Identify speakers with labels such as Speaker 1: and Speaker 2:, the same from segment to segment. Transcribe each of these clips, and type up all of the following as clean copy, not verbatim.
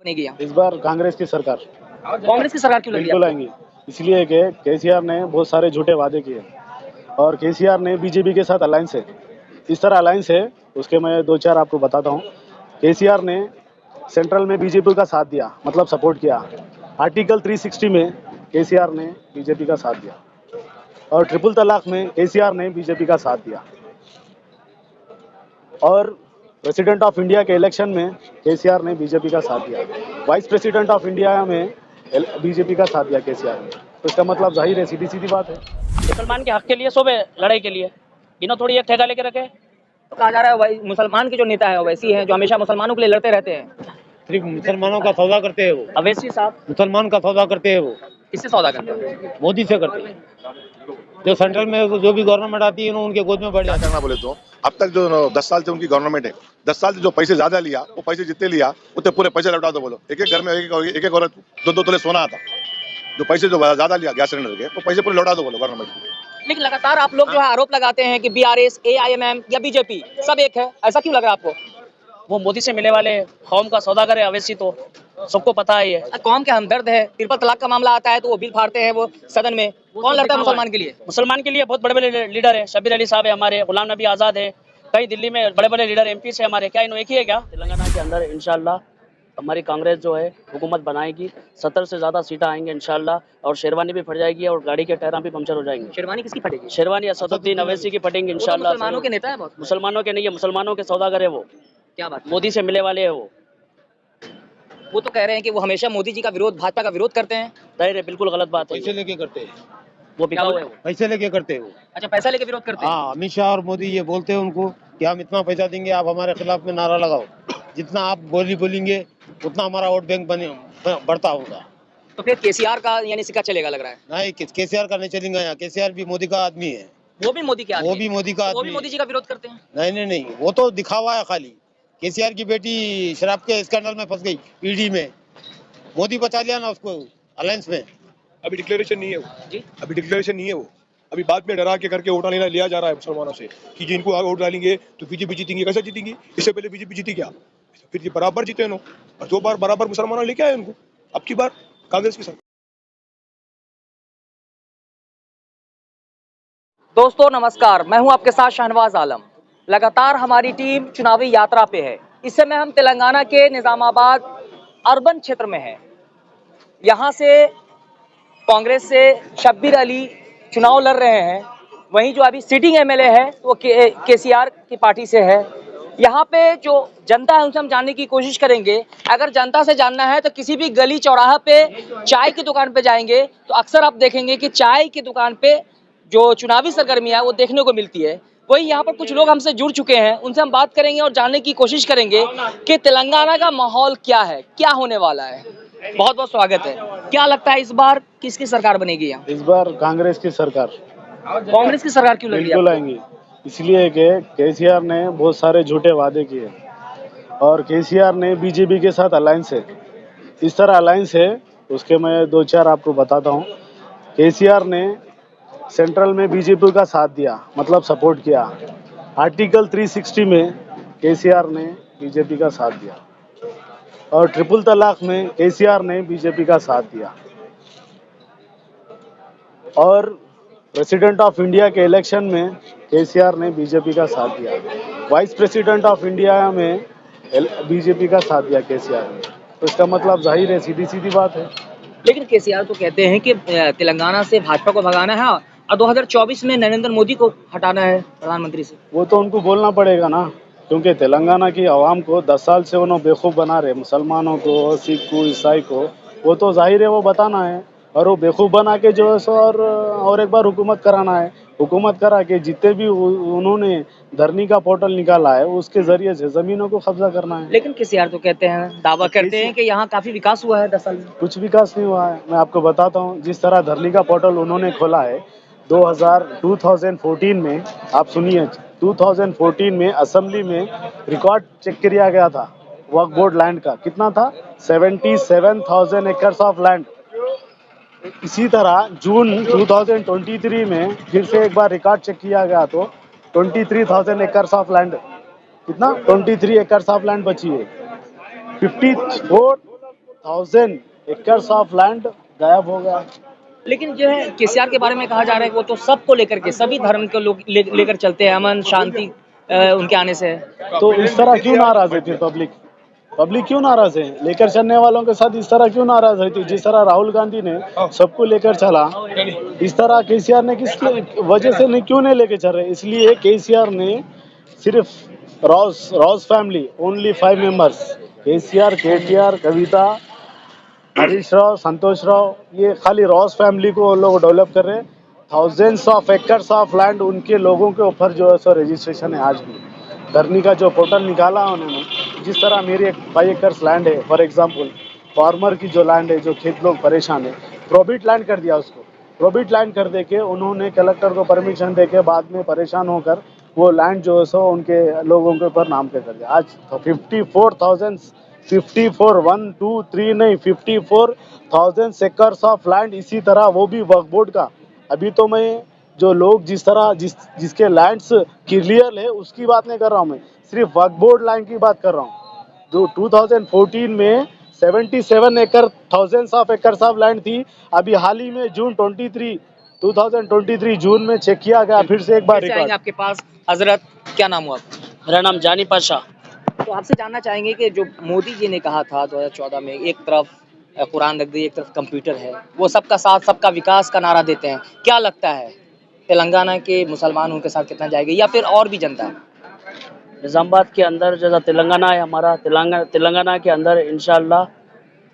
Speaker 1: बनेगी यहाँ?
Speaker 2: इस बार कांग्रेस की सरकार
Speaker 1: कांग्रेस की सरकार क्यों लगी
Speaker 2: बिल्कुल
Speaker 1: आपको?
Speaker 2: आएंगी। इसलिए कि केसीआर ने बहुत सारे झूठे वादे किए और केसीआर ने बीजेपी के साथ अलायंस है। इस तरह अलायंस है, उसके मैं दो चार आपको बताता हूँ। केसीआर ने सेंट्रल में बीजेपी का साथ दिया, मतलब सपोर्ट किया। आर्टिकल 360 में केसीआर ने बीजेपी का साथ दिया और ट्रिपल तलाक में केसीआर ने बीजेपी का साथ दिया और प्रेसिडेंट ऑफ इंडिया के इलेक्शन में केसीआर ने बीजेपी का साथ दिया। वाइस प्रेसिडेंट ऑफ इंडिया में बीजेपी का साथ दिया केसीआर ने। तो इसका मतलब जाहिर है, सीधी सीधी बात है।
Speaker 1: मुसलमान के हक के लिए सुबह लड़ाई के लिए इन्हों थोड़ी एक ठेका लेके रखे। तो कहा जा रहा है भाई मुसलमान के जो नेता है वैसी हैं जो हमेशा मुसलमानों के लिए लड़ते रहते हैं।
Speaker 3: सिर्फ मुसलमानों का सौदा करते हैं वो।
Speaker 1: अवैसी साहब
Speaker 3: मुसलमान का सौदा करते हैं वो।
Speaker 1: किससे सौदा करते हैं?
Speaker 3: मोदी से करते हैं। जो सेंट्रल में जो भी गवर्नमेंट आती है उनके गोद में बढ़
Speaker 4: क्या
Speaker 3: जाता है।
Speaker 4: करना बोले तो अब तक जो 10 साल से उनकी गवर्नमेंट है, 10 साल से जो पैसे ज्यादा लिया वो पैसे जितने लिया उतने पूरे पैसे लौटा दो। बोलो एक एक घर में एक एक औरत 2-2 तोले सोना आता। जो पैसे जो ज्यादा लिया गैस सिलेंडर के वो पैसे पूरे लौटा दो बोलो गवर्नमेंट को।
Speaker 1: लेकिन लगातार आप लोग जो है आरोप लगाते हैं कि बीआरएस, एआईएमएम या बीजेपी सब एक है, ऐसा क्यों लग रहा है आपको? वो मोदी से मिलने वाले कौम का सौदागर है अवैसी, तो सबको पता है ये कौम के हमदर्द है। ट्रिपल तलाक का मामला आता है तो वो बिल फाड़ते हैं वो सदन में। कौन लड़ता है मुसलमान के लिए? मुसलमान के लिए बहुत बड़े बड़े लीडर है। शब्बीर अली साहब है हमारे, गुलाम नबी आजाद है, कई दिल्ली में बड़े बड़े लीडर एमपी से हमारे। क्या इन्होंने एक ही है क्या? तेलंगाना के अंदर इंशाल्लाह हमारी कांग्रेस जो है हुकूमत बनाएगी। 70 से ज्यादा सीटें आएंगे इंशाल्लाह और शेरवानी भी फट जाएगी और गाड़ी के टायरा भी पंचर हो जाएंगे। शेरवानी किसकी फटेगी? शेरवानी असदुद्दीन अवैसी की फटेंगी इंशाल्लाह। मुसलमानों के नेता है बहुत। मुसलमानों के नहीं है, मुसलमानों के सौदागर है वो। क्या बात? मोदी से मिलने वाले है वो तो कह रहे हैं कि वो हमेशा मोदी जी का विरोध, भाजपा का विरोध करते हैं। जाहिर है, बिल्कुल गलत बात है।
Speaker 3: पैसे लेके करते हैं
Speaker 1: वो बिका हुआ है वो।
Speaker 3: पैसे लेके करते हैं वो।
Speaker 1: अच्छा, पैसा लेके विरोध करते हैं।
Speaker 3: हाँ, अमित शाह और मोदी ये बोलते हैं उनको कि हम इतना पैसा देंगे, आप हमारे खिलाफ में नारा लगाओ। जितना आप बोलेंगे उतना हमारा वोट बैंक बढ़ता होगा।
Speaker 1: तो फिर केसीआर का यानी सिक्का चलेगा लग रहा है।
Speaker 3: नहीं, केसीआर का नहीं चलेगा यहाँ। केसीआर भी मोदी का आदमी है।
Speaker 1: वो भी मोदी के आदमी
Speaker 3: वो भी मोदी का
Speaker 1: है। वो भी
Speaker 3: आदमी
Speaker 1: मोदी जी का विरोध करते हैं।
Speaker 3: नहीं, वो तो दिखावा है खाली। केसीआर की बेटी शराब के स्कैंडल में फंस गई ईडी में। मोदी बचा लिया ना उसको अलायंस में।
Speaker 5: अभी डिक्लेरेशन नहीं है वो
Speaker 1: जी,
Speaker 5: अभी डिक्लेरेशन नहीं है वो। अभी बाद में डरा के करके वोट लिया जा रहा है मुसलमानों से कि जिनको आगे वोट डालेंगे तो बीजेपी जीतेंगे। कैसे जीतेंगी? इससे पहले बीजेपी जीती क्या? फिर ये बराबर जीते ना, और 2 बार बराबर मुसलमानों लेके आए उनको। अब की बार कांग्रेस की सरकार।
Speaker 1: दोस्तों नमस्कार, मैं हूं आपके साथ शहनवाज आलम। लगातार हमारी टीम चुनावी यात्रा पे है। इस समय हम तेलंगाना के निजामाबाद अर्बन क्षेत्र में हैं। यहाँ से कांग्रेस से शब्बीर अली चुनाव लड़ रहे हैं। वहीं जो अभी सिटिंग एमएलए है वो केसीआर की पार्टी से है। यहाँ पे जो जनता है उनसे हम जानने की कोशिश करेंगे। अगर जनता से जानना है तो किसी भी गली चौराहा पे चाय की दुकान पे जाएंगे तो अक्सर आप देखेंगे कि चाय की दुकान पे जो चुनावी सरगर्मी है वो देखने को मिलती है। वही यहाँ पर कुछ लोग हमसे जुड़ चुके हैं, उनसे हम बात करेंगे और जानने की कोशिश करेंगे कि तेलंगाना का माहौल क्या है, क्या होने वाला है। बहुत बहुत स्वागत है। क्या लगता है इस बार किसकी सरकार बनेगी यहाँ?
Speaker 2: इस बार कांग्रेस की सरकार
Speaker 1: कांग्रेस की सरकार क्यों लगी
Speaker 2: बिल्कुल आएंगी। इसलिए कि केसीआर ने बहुत सारे झूठे वादे किए और केसीआर ने बीजेपी के साथ अलायंस है। इस तरह अलायंस है, उसके मैं दो चार आपको बताता हूँ। केसीआर ने सेंट्रल में बीजेपी का साथ दिया, मतलब सपोर्ट किया। आर्टिकल 360 में केसीआर ने बीजेपी का साथ दिया और ट्रिपल तलाक में केसीआर ने बीजेपी का साथ दिया और प्रेसिडेंट ऑफ इंडिया के इलेक्शन में केसीआर ने बीजेपी का साथ दिया। वाइस प्रेसिडेंट ऑफ इंडिया में बीजेपी का साथ दिया केसीआर ने। तो इसका मतलब जाहिर है, सीधी सीधी बात है।
Speaker 1: लेकिन केसीआर तो कहते हैं कि तेलंगाना से भाजपा को भगाना है और 2024 में नरेंद्र मोदी को हटाना है प्रधानमंत्री से।
Speaker 2: वो तो उनको बोलना पड़ेगा ना, क्योंकि तेलंगाना की आवाम को 10 साल से उन्होंने बेवकूफ़ बना रहे, मुसलमानों को, सिख को, ईसाई को। वो तो जाहिर है वो बताना है और वो बेवकूफ़ बना के जो है सो और एक बार हुकूमत कराना है। हुकूमत करा के जितने भी उन्होंने धरनी का पोर्टल निकाला है उसके जरिए से ज़मीनों को कब्जा करना है।
Speaker 1: लेकिन केसीआर तो कहते हैं, दावा करते हैं कि यहाँ काफी विकास हुआ है 10 साल में।
Speaker 2: कुछ विकास नहीं हुआ है। मैं आपको बताता हूँ, जिस तरह धरनी का पोर्टल उन्होंने खोला है 2014 में, आप सुनिए, 2014 में असेंबली में रिकॉर्ड चेक किया गया था वक्फ बोर्ड लैंड का। कितना था? 77,000 एकर्स ऑफ लैंड। इसी तरह जून 2023 में फिर से एक बार रिकॉर्ड चेक किया गया तो 23,000 एकर्स ऑफ लैंड, कितना? 23 एकर्स ऑफ लैंड बची है। 1000 एकर्स ऑफ लैंड गायब हो गया।
Speaker 1: लेकिन जो है केसीआर के बारे में कहा जा रहा है वो तो सबको लेकर के सभी धर्म के लोग लेकर चलते हैं, अमन शांति उनके आने से है।
Speaker 2: तो इस तरह क्यों नाराज है फिर पब्लिक क्यों नाराज है? लेकर चलने वालों के साथ इस तरह क्यों नाराज है? जिस तरह राहुल गांधी ने सबको लेकर चला, इस तरह केसीआर ने किस वजह से नहीं क्यों नहीं लेकर चल रहे? इसलिए केसीआर ने सिर्फ रॉस family only 5 members, KCR, KTR, Kavitha, Harish Rao, Santosh Rao, ये खाली रॉस फैमिली को लोग डेवलप कर रहे हैं। Thousands of acres of land उनके लोगों के ऊपर जो है सो रजिस्ट्रेशन है। आज भी धरनी का जो पोर्टल निकाला उन्होंने, जिस तरह मेरी 5 एकर्स लैंड है फॉर एग्जांपल, फार्मर की जो लैंड है, जो खेत लोग परेशान है, प्रोबिट लैंड कर दिया उसको। प्रोबिट लैंड कर दे के उन्होंने कलेक्टर को परमिशन दे के बाद में परेशान होकर वो लैंड जो है सो उनके लोगों के ऊपर नाम पे कर दिया। आज 54,000 एकर्स ऑफ लैंड, इसी तरह वो भी वक्फ बोर्ड का। अभी तो मैं जो लोग जिसके लैंड्स क्लियर है उसकी बात नहीं कर रहा हूँ, मैं सिर्फ वक्फ बोर्ड लैंड की बात कर रहा हूँ। जो 2014 में 77 एकड़ thousands of acres of land थी, अभी हाल ही में जून 2023 जून में चेक किया गया फिर से एक बार
Speaker 1: कैसे आएंगे
Speaker 2: रिकॉर्ड।
Speaker 1: आपके पास? हजरत, क्या नाम हुआ आपका?
Speaker 6: मेरा नाम जानी पाशा।
Speaker 1: तो आपसे जानना चाहेंगे कि जो मोदी जी ने कहा था 2014 में, एक तरफ कुरान रख दी, एक तरफ कंप्यूटर है, वो सबका साथ सबका विकास का नारा देते हैं, क्या लगता है तेलंगाना के मुसलमान उनके साथ कितना जाएंगे या फिर और भी जनता?
Speaker 6: निज़ामाबाद के अंदर जैसा तेलंगाना है हमारा, तेलंगाना के अंदर इंशाल्लाह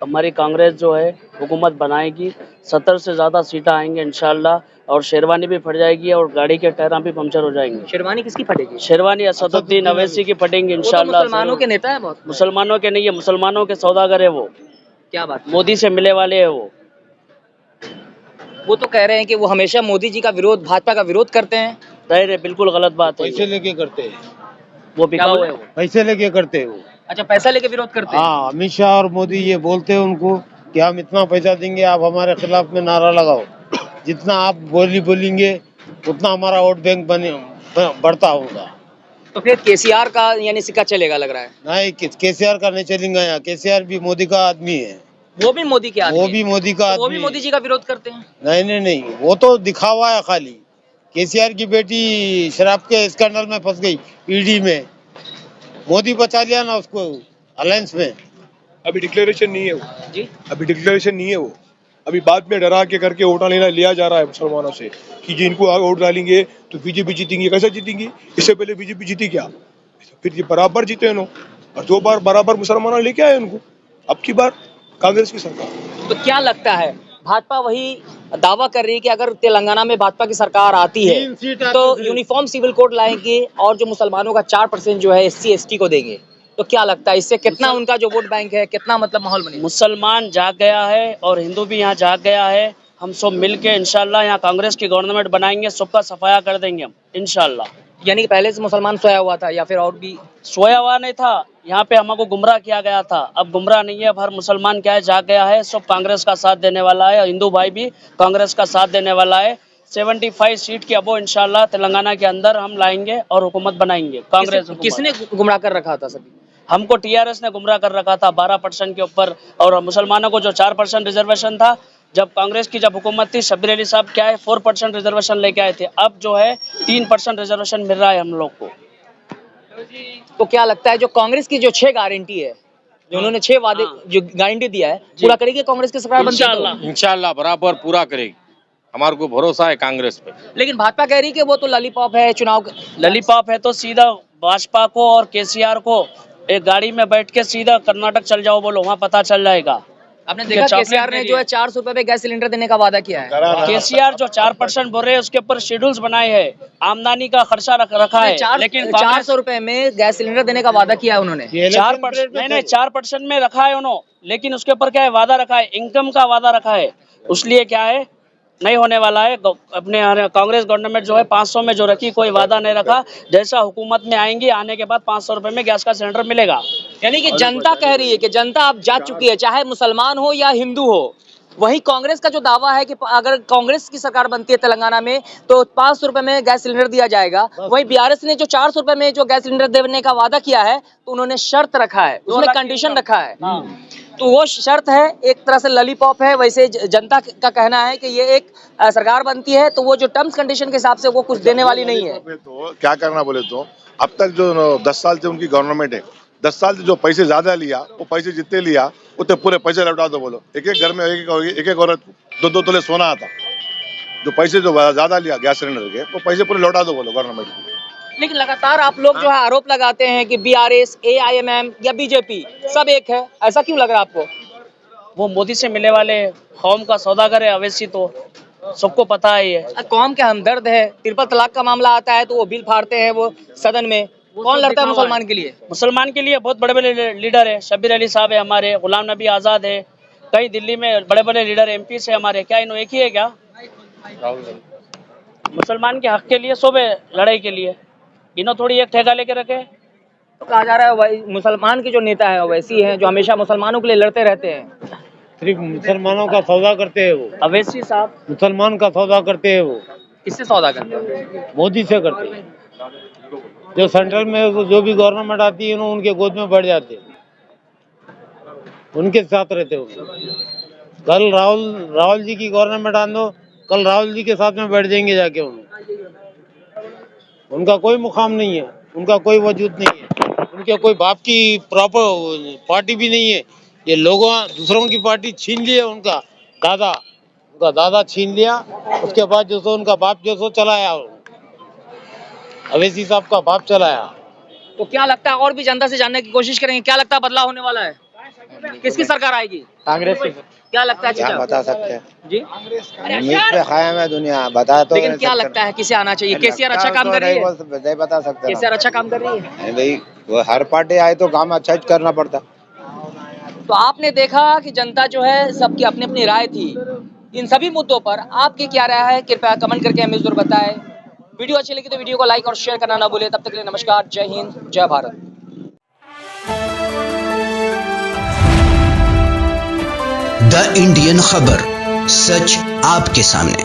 Speaker 6: हमारी कांग्रेस जो है हुकूमत बनाएगी। 70 से ज़्यादा सीटें आएंगे इंशाल्लाह, और शेरवानी भी फट जाएगी और गाड़ी के टायरा भी पंचर हो जाएंगे।
Speaker 1: शेरवानी किसकी फटेगी?
Speaker 6: शेरवानी असदुद्दीन अवैसी की फटेंगी
Speaker 1: वो तो
Speaker 6: इंशाल्लाह।
Speaker 1: मुसलमानों के नेता है बहुत।
Speaker 6: मुसलमानों के नहीं है, मुसलमानों के सौदागर है वो,
Speaker 1: क्या बात?
Speaker 6: मोदी से मिले वाले है
Speaker 1: वो तो कह रहे हैं कि वो हमेशा मोदी जी का विरोध, भाजपा का विरोध करते हैं।
Speaker 6: जाहिर है, बिल्कुल गलत बात है।
Speaker 3: पैसे लेके करते हैं,
Speaker 6: वो बिकाऊ है वो।
Speaker 3: पैसे लेके करते हैं वो।
Speaker 1: अच्छा, पैसा लेके विरोध करते हैं।
Speaker 3: हाँ, अमित शाह और मोदी ये बोलते हैं उनको कि हम इतना पैसा देंगे, आप हमारे खिलाफ में नारा लगाओ, जितना आप बोलेंगे उतना हमारा वोट बैंक बढ़ता होगा।
Speaker 1: तो फिर केसीआर का यानी सिक्का चलेगा लग रहा है।
Speaker 3: नहीं, केसीआर का नहीं चलेगा यहाँ। केसीआर भी मोदी का आदमी है,
Speaker 1: वो भी मोदी के आदमी
Speaker 3: वो
Speaker 1: हैं।
Speaker 3: भी मोदी का
Speaker 1: तो वो भी
Speaker 3: आदमी
Speaker 1: मोदी जी का विरोध करते हैं।
Speaker 3: नहीं, वो तो दिखावा है खाली। केसीआर की बेटी शराब के स्कैंडल में फंस गई ईडी में, मोदी बचा लिया ना उसको अलायंस में।
Speaker 5: अभी डिक्लेरेशन नहीं है वो
Speaker 1: जी,
Speaker 5: अभी डिक्लेरेशन नहीं है वो। अभी बाद में डरा के करके वोटा लिया जा रहा है मुसलमानों से कि जिनको आगे वोट डालेंगे तो बीजेपी जीतेंगी। कैसे जीतेंगी? इससे पहले बीजेपी जीती क्या? फिर ये बराबर जीते उन्होंने, और 2 बार बराबर मुसलमान लेके आए उनको। अब की बार कांग्रेस की सरकार।
Speaker 1: तो क्या लगता है, भाजपा वही दावा कर रही है कि अगर तेलंगाना में भाजपा की सरकार आती है
Speaker 3: 3 सीट आती
Speaker 1: तो
Speaker 3: है।
Speaker 1: यूनिफॉर्म सिविल कोड लाएंगे और जो मुसलमानों का 4% जो है SC ST को देंगे। तो क्या लगता है इससे कितना उनका जो वोट बैंक है, कितना मतलब माहौल बनेगा?
Speaker 6: मुसलमान जाग गया है और हिंदू भी यहाँ जाग गया है। हम सब मिलके इंशाल्लाह यहाँ कांग्रेस की गवर्नमेंट बनाएंगे, सबका सफाया कर देंगे हम इंशाल्लाह।
Speaker 1: यानी कि पहले से मुसलमान सोया हुआ था या फिर और भी?
Speaker 6: सोया हुआ नहीं था, यहाँ पे हमको गुमराह किया गया था। अब गुमराह नहीं है, अब हर मुसलमान क्या है, जाग गया है, सब कांग्रेस का साथ देने वाला है। हिंदू भाई भी कांग्रेस का साथ देने वाला है। 75 सीट की अबो इंशाल्लाह तेलंगाना के अंदर हम लाएंगे और हुकूमत बनाएंगे कांग्रेस हुकूमत।
Speaker 1: किसने गुमराह कर रखा था सभी?
Speaker 6: हमको TRS ने गुमराह कर रखा था 12% के ऊपर, और मुसलमानों को जो 4% रिजर्वेशन था, जब कांग्रेस की जब हुकूमत थी, शब्बीर अली साहब क्या है 4% रिजर्वेशन लेके आए थे। अब जो है 3% रिजर्वेशन मिल रहा है हम लोग को।
Speaker 1: तो क्या लगता है जो कांग्रेस की जो 6 गारंटी है, जो उन्होंने 6 वादे जो गारंटी दिया है, पूरा करेगी कांग्रेस की सरकार बनती है तो?
Speaker 6: इंशाल्लाह
Speaker 7: इंशाल्लाह बराबर पूरा करेगी, हमारे को भरोसा है कांग्रेस पे।
Speaker 1: लेकिन भाजपा कह रही है कि वो तो लॉलीपॉप है चुनाव।
Speaker 6: ललीपॉप है तो सीधा भाजपा को और केसीआर को एक गाड़ी में बैठ के सीधा कर्नाटक चल जाओ, बोलो, वहाँ पता चल जाएगा।
Speaker 1: आपने देखा
Speaker 6: चॉकलेट
Speaker 1: केसीआर ने
Speaker 6: दे
Speaker 1: जो है
Speaker 6: दिए।
Speaker 1: 400 रुपए पे गैस सिलेंडर देने का वादा किया है।
Speaker 6: केसीआर जो 4% बोल रहे हैं उसके ऊपर शेड्यूल्स बनाए हैं, आमदनी का खर्चा रखा है, लेकिन
Speaker 1: 400 रुपए में गैस सिलेंडर देने का वादा किया है उन्होंने।
Speaker 6: 4% में रखा है उन्होंने, लेकिन उसके ऊपर क्या है, वादा रखा है, इनकम का वादा रखा है, उसलिए क्या है नहीं होने वाला है। अपने कांग्रेस गवर्नमेंट जो है 500 में जो रखी, कोई वादा नहीं रखा। जैसा हुकूमत में आएंगी, आने के बाद 500 रुपए में गैस का सिलेंडर मिलेगा।
Speaker 1: यानी कि जनता कह रही है कि जनता अब जाग चुकी है, चाहे मुसलमान हो या हिंदू हो। वही कांग्रेस का जो दावा है कि अगर कांग्रेस की सरकार बनती है तेलंगाना में तो 500 रुपए में गैस सिलेंडर दिया जाएगा। वही BRS ने जो 400 रुपए में जो गैस सिलेंडर देने का वादा किया है, तो उन्होंने शर्त रखा है, उसमें कंडीशन रखा है। तो वो शर्त है, एक तरह से लॉलीपॉप है, वैसे जनता का कहना है कि ये एक सरकार बनती है तो वो जो टर्म्स कंडीशन के हिसाब से वो कुछ देने वाली नहीं है।
Speaker 4: तो क्या करना बोले तो अब तक जो 10 साल से उनकी गवर्नमेंट है, 10 साल से जो पैसे ज्यादा लिया वो पैसे जितने लिया उतने पूरे पैसे लौटा दो बोलो। एक एक घर में एक एक औरत 2-2 तोले सोना आता। जो पैसे जो ज्यादा लिया गैस सिलेंडर के वो पैसे पूरे लौटा दो बोलो गवर्नमेंट को।
Speaker 1: लेकिन लगातार आप लोग जो है आरोप लगाते हैं कि बीआरएस, एआईएमएम या बीजेपी सब एक है, ऐसा क्यों लग रहा है आपको?
Speaker 6: वो मोदी से मिलने वाले कौम का सौदागर है अवैसी, तो सबको पता है ये।
Speaker 1: कौम के हमदर्द है, ट्रिपल तलाक का मामला आता है तो वो बिल फाड़ते हैं वो सदन में। कौन लड़ता है मुसलमान के लिए?
Speaker 6: मुसलमान के लिए बहुत बड़े बड़े लीडर है, शब्बीर अली साहब है हमारे, गुलाम नबी आज़ाद है, कई दिल्ली में बड़े बड़े लीडर एमपी से हमारे। क्या इन्हों एक ही है क्या? मुसलमान के हक के लिए सब है, लड़ाई के लिए। इन्हों थोड़ी एक ठेका लेके रखे।
Speaker 1: तो कहा जा रहा है वही मुसलमान के जो नेता है वैसी हैं जो हमेशा मुसलमानों के लिए लड़ते रहते हैं।
Speaker 3: सिर्फ मुसलमानों का सौदा करते हैं वो,
Speaker 6: अवैसी साहब
Speaker 3: मुसलमान का सौदा करते हैं वो।
Speaker 1: किससे सौदा करते हैं?
Speaker 3: मोदी से करते हैं। जो सेंट्रल में जो भी गवर्नमेंट आती है उनके गोद में बढ़ जाते हैं, उनके साथ रहते हो। कल राहुल जी की गवर्नमेंट आन दो, कल राहुल जी के साथ में बैठ जाएंगे जाके। उनका कोई मुकाम नहीं है, उनका कोई वजूद नहीं है, उनके कोई बाप की प्रॉपर पार्टी भी नहीं है। ये लोगों दूसरों की पार्टी छीन लिए, उनका दादा छीन लिया। उसके बाद जो सो उनका बाप जो सो चलाया, अवैसी साहब का बाप चलाया।
Speaker 1: तो क्या लगता है, और भी जनता से जानने की कोशिश करेंगे, क्या लगता है बदलाव होने वाला है? किसकी सरकार आएगी?
Speaker 8: कांग्रेस की।
Speaker 1: क्या लगता है?
Speaker 8: क्या बता सकते हैं
Speaker 1: जी,
Speaker 8: उम्मीद पे कायम है दुनिया, बता तो
Speaker 1: लेकिन क्या लगता है किसे आना चाहिए? केसीआर अच्छा काम कर रही है?
Speaker 8: नहीं बता सकते
Speaker 1: केसीआर अच्छा काम कर रही है?
Speaker 8: नहीं भाई, वो हर पार्टी आए तो काम अच्छा ही करना पड़ता।
Speaker 1: तो आपने देखा कि जनता जो है सबकी अपनी अपनी राय थी इन सभी मुद्दों पर। आपकी क्या राय है कृपया कमेंट करके हमें जरूर बताएं। वीडियो अच्छी लगी तो वीडियो को लाइक और शेयर करना ना भूलें। तब तक के लिए नमस्कार, जय हिंद, जय भारत।
Speaker 9: द इंडियन खबर, सच आपके सामने।